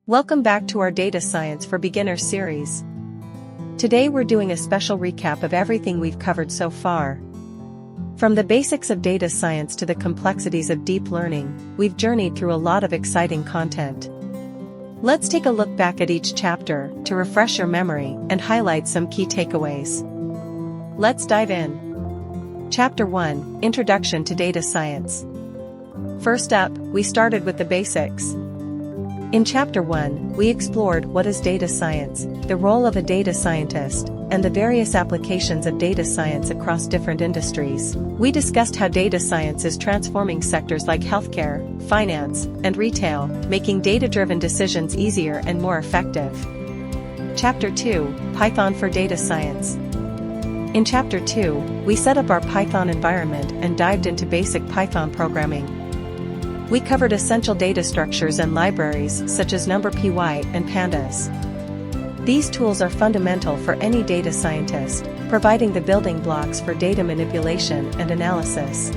Welcome back to our Data Science for Beginners series. Today we're doing a special recap of everything we've covered so far. From the basics of data science to the complexities of deep learning, we've journeyed through a lot of exciting content. Let's take a look back at each chapter to refresh your memory and highlight some key takeaways. Let's dive in. Chapter 1: Introduction to Data Science. First up, we started with the basics. In Chapter 1, we explored what is data science, the role of a data scientist, and the various applications of data science across different industries. We discussed how data science is transforming sectors like healthcare, finance, and retail, making data-driven decisions easier and more effective. Chapter 2: Python for Data Science. In Chapter 2, we set up our Python environment and dived into basic Python programming. We covered essential data structures and libraries such as NumPy and Pandas. These tools are fundamental for any data scientist, providing the building blocks for data manipulation and analysis.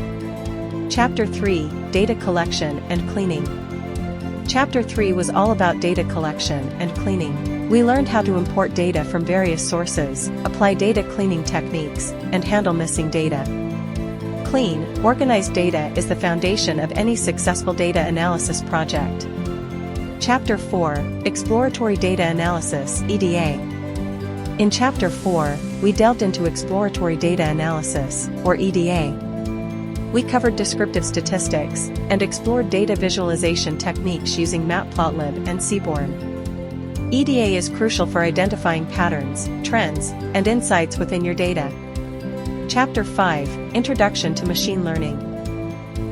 Chapter 3: Data Collection and Cleaning. Chapter 3 was all about data collection and cleaning. We learned how to import data from various sources, apply data cleaning techniques, and handle missing data. Clean, organized data is the foundation of any successful data analysis project. Chapter 4: Exploratory Data Analysis (EDA). In Chapter 4, we delved into exploratory data analysis, or EDA. We covered descriptive statistics and explored data visualization techniques using Matplotlib and Seaborn. EDA is crucial for identifying patterns, trends, and insights within your data. Chapter 5: Introduction to Machine Learning.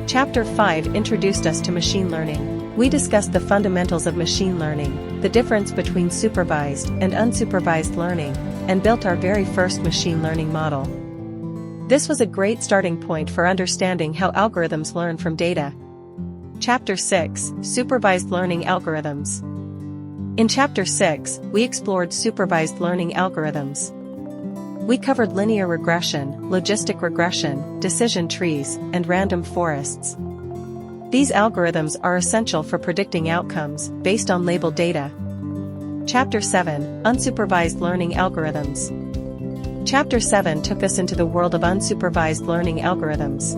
Chapter 5 introduced us to machine learning. We discussed the fundamentals of machine learning, the difference between supervised and unsupervised learning, and built our very first machine learning model. This was a great starting point for understanding how algorithms learn from data. Chapter 6: Supervised Learning Algorithms. In Chapter 6, we explored supervised learning algorithms. We covered linear regression, logistic regression, decision trees, and random forests. These algorithms are essential for predicting outcomes based on labeled data. Chapter 7: Unsupervised Learning Algorithms. Chapter 7 took us into the world of unsupervised learning algorithms.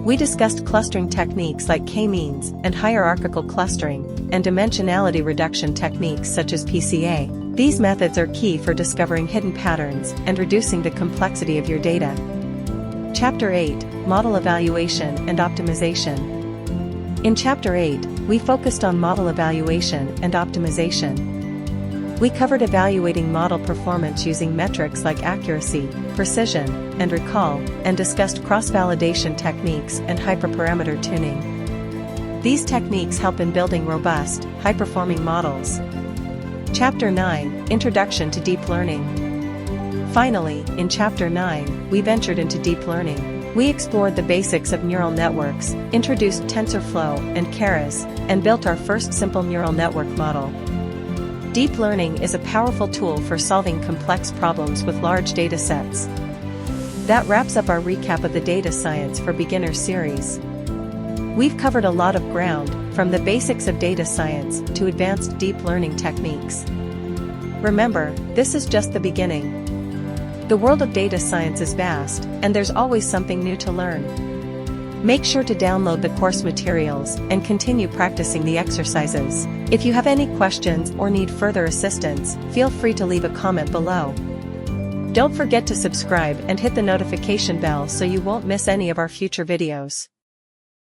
We discussed clustering techniques like k-means and hierarchical clustering, and dimensionality reduction techniques such as PCA. These methods are key for discovering hidden patterns and reducing the complexity of your data. Chapter 8: Model Evaluation and Optimization. In Chapter 8, we focused on model evaluation and optimization. We covered evaluating model performance using metrics like accuracy, precision, and recall, and discussed cross-validation techniques and hyperparameter tuning. These techniques help in building robust, high-performing models. Chapter 9: Introduction to Deep Learning. Finally, in Chapter 9, we ventured into deep learning. We explored the basics of neural networks, introduced TensorFlow and Keras, and built our first simple neural network model. Deep learning is a powerful tool for solving complex problems with large datasets. That wraps up our recap of the Data Science for Beginners series. We've covered a lot of ground, from the basics of data science to advanced deep learning techniques. Remember, this is just the beginning. The world of data science is vast, and there's always something new to learn. Make sure to download the course materials and continue practicing the exercises. If you have any questions or need further assistance, feel free to leave a comment below. Don't forget to subscribe and hit the notification bell so you won't miss any of our future videos.